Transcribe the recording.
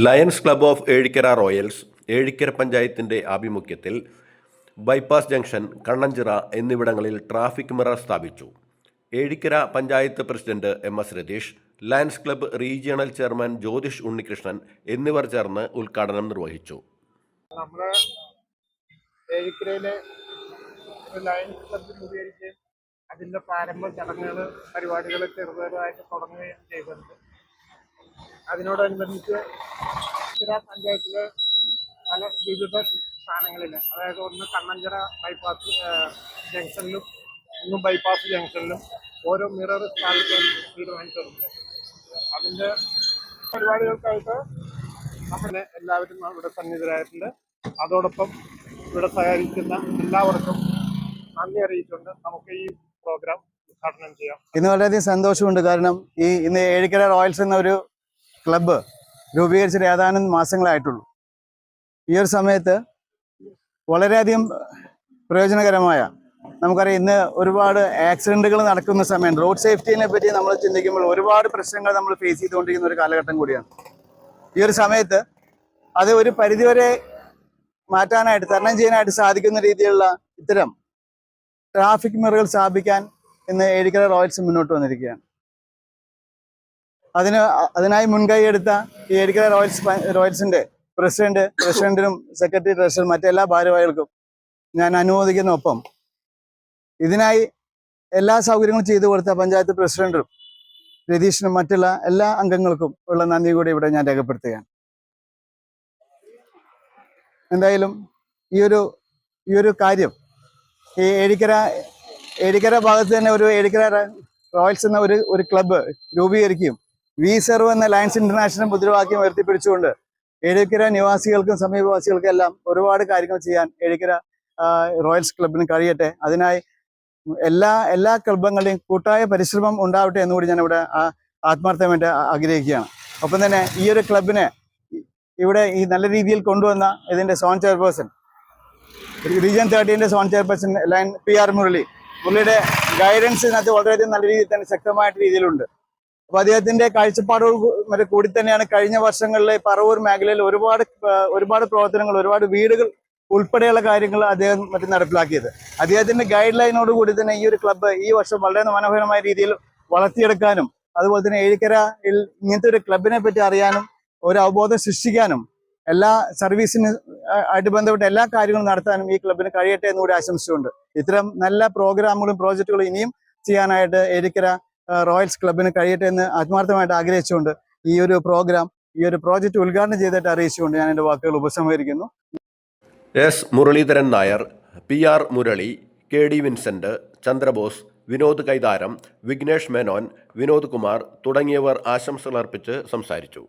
Lions club of Ezhikkara royals Ezhikkara പഞ്ചായത്തിൻ്റെ ആഭിമുഖ്യത്തിൽ bypass junction, Kannanchira എന്നിവിടങ്ങളിൽ ട്രാഫിക് മിറർ സ്ഥാപിച്ചു. Ezhikkara panchayat president MS. Ratheesh, lions club regional chairman Jyothish Unnikrishnan എന്നിവർ ചേർന്ന് ഉദ്ഘാടനം നിർവഹിച്ചു. നമ്മുടെ ഏഴിക്കരയിലെ ലയൺസ് ക്ലബ്ബ് രൂപീകരിച്ച് അതിൻ്റെ പ്രാരംഭ ചടങ്ങുകൾ, പരിപാടികൾ ചെറുതായിട്ട് തുടങ്ങുകയും ചെയ്തിട്ടുണ്ട്. അതിനോടനുബന്ധിച്ച് പഞ്ചായത്തിലെ പല വിവിധ സ്ഥാനങ്ങളിൽ, അതായത് ഒന്ന് കണ്ണഞ്ചിറ ബൈപ്പാസ് ജംഗ്ഷനിലും ഒന്ന് ബൈപ്പാസ് ജംഗ്ഷനിലും ഓരോ മിറർ സ്ഥാപിക്കാൻ തീരുമാനിച്ചിട്ടുണ്ട്. അതിൻ്റെ പരിപാടികൾക്കായിട്ട് നമ്മളെ എല്ലാവരും ഇവിടെ സന്നിഹിതരായിട്ടുണ്ട്. അതോടൊപ്പം ഇവിടെ സഹകരിക്കുന്ന എല്ലാവർക്കും നന്ദി അറിയിച്ചുകൊണ്ട് നമുക്ക് ഈ പ്രോഗ്രാം ഉദ്ഘാടനം ചെയ്യാം. ഇന്ന് വളരെയധികം സന്തോഷമുണ്ട്. കാരണം ഇന്ന് ഏഴിക്കര റോയൽസ് എന്ന ഒരു ക്ലബ്ബ് രൂപീകരിച്ചിട്ട് ഏതാനും മാസങ്ങളായിട്ടുള്ളൂ. ഈ ഒരു സമയത്ത് വളരെയധികം പ്രയോജനകരമായ, നമുക്കറിയാം ഇന്ന് ഒരുപാട് ആക്സിഡന്റുകൾ നടക്കുന്ന സമയം, റോഡ് സേഫ്റ്റിനെ പറ്റി നമ്മൾ ചിന്തിക്കുമ്പോൾ ഒരുപാട് പ്രശ്നങ്ങൾ നമ്മൾ ഫേസ് ചെയ്തുകൊണ്ടിരിക്കുന്ന ഒരു കാലഘട്ടം കൂടിയാണ്. ഈ ഒരു സമയത്ത് അത് ഒരു പരിധിവരെ മാറ്റാനായിട്ട്, തരണം ചെയ്യാനായിട്ട് സാധിക്കുന്ന രീതിയിലുള്ള ഇത്തരം ട്രാഫിക് മിററുകൾ സ്ഥാപിക്കാൻ ഇന്ന് ഏഴിക്കര റോയൽസ് മുന്നോട്ട് വന്നിരിക്കുകയാണ്. അതിനായി മുൻകൈ എടുത്ത ഈ ഏഴിക്കര റോയൽസിന്റെ പ്രസിഡന്റിനും സെക്രട്ടറി, ട്രഷറർ, മറ്റെല്ലാ ഭാരവാഹികൾക്കും ഞാൻ അനുമോദിക്കുന്ന ഒപ്പം ഇതിനായി എല്ലാ സൗകര്യങ്ങളും ചെയ്തു കൊടുത്ത പഞ്ചായത്ത് പ്രസിഡന്റും രതീഷിനും മറ്റുള്ള എല്ലാ അംഗങ്ങൾക്കും ഉള്ള നന്ദി കൂടി ഇവിടെ ഞാൻ രേഖപ്പെടുത്തുകയാണ്. എന്തായാലും ഈ ഒരു കാര്യം ഈ ഏഴിക്കര ഭാഗത്ത് തന്നെ ഒരു ഏഴിക്കര റോയൽസ് എന്ന ഒരു ക്ലബ്ബ് രൂപീകരിക്കുകയും വി സെർവ് എന്ന ലയൺസ് ഇന്റർനാഷണൽ മുദ്രാവാക്യം ഉയർത്തിപ്പിടിച്ചുകൊണ്ട് ഏഴിക്കര നിവാസികൾക്കും സമീപവാസികൾക്കും എല്ലാം ഒരുപാട് കാര്യങ്ങൾ ചെയ്യാൻ ഏഴിക്കര റോയൽസ് ക്ലബിന് കഴിയട്ടെ. അതിനായി എല്ലാ ക്ലബ്ബുകളുടെയും കൂട്ടായ പരിശ്രമം ഉണ്ടാവട്ടെ എന്നുകൂടി ഞാൻ ഇവിടെ ആത്മാർത്ഥമായിട്ട് ആഗ്രഹിക്കുകയാണ്. ഒപ്പം തന്നെ ഈ ഒരു ക്ലബിനെ ഇവിടെ ഈ നല്ല രീതിയിൽ കൊണ്ടുവന്ന ഇതിന്റെ zone chairperson, region 13 zone chairperson lion PR മുരളിയുടെ ഗൈഡൻസ് ഇതിനകത്ത് വളരെയധികം നല്ല രീതിയിൽ തന്നെ ശക്തമായിട്ട് രീതിയിലുണ്ട്. അപ്പൊ അദ്ദേഹത്തിന്റെ കാഴ്ചപ്പാടോട് കൂടി തന്നെയാണ് കഴിഞ്ഞ വർഷങ്ങളിലെ പറവൂർ മേഖലയിൽ ഒരുപാട് പ്രവർത്തനങ്ങൾ, ഒരുപാട് വീടുകൾ ഉൾപ്പെടെയുള്ള കാര്യങ്ങൾ അദ്ദേഹം നടപ്പിലാക്കിയത്. അദ്ദേഹത്തിന്റെ ഗൈഡ് ലൈനോട് കൂടി തന്നെ ഈ ഒരു ക്ലബ്ബ് ഈ വർഷം വളരെ മനോഹരമായ രീതിയിൽ വളർത്തിയെടുക്കാനും അതുപോലെ തന്നെ ഏഴിക്കരയിൽ ഇങ്ങനത്തെ ഒരു ക്ലബിനെ പറ്റി അറിയാനും ഒരു അവബോധം സൃഷ്ടിക്കാനും എല്ലാ സർവീസിന് ആയിട്ട് ബന്ധപ്പെട്ട എല്ലാ കാര്യങ്ങളും നടത്താനും ഈ ക്ലബിന് കഴിയട്ടെ എന്നുകൂടി ആശംസിച്ചുകൊണ്ട് ഇത്തരം നല്ല പ്രോഗ്രാമുകളും പ്രോജക്റ്റുകളും ഇനിയും ചെയ്യാനായിട്ട് ഏഴിക്കര റോയൽസ് ക്ലബിന് കഴിയട്ടെ എന്ന് ആത്മാർത്ഥമായിട്ട് ആഗ്രഹിച്ചുകൊണ്ട് ഈ ഒരു പ്രോജക്റ്റ് ഉദ്ഘാടനം ചെയ്തിട്ട് അറിയിച്ചുകൊണ്ട് ഞാൻ എൻ്റെ വാക്കുകൾ ഉപസംഹരിക്കുന്നു. S. Muraleedharan Nair, PR Murali, KD Vincent, Chandrabose, Vinod Kaitharam, Vignesh Menon, Vinod Kumar തുടങ്ങിയവർ ആശംസകൾ അർപ്പിച്ച് സംസാരിച്ചു.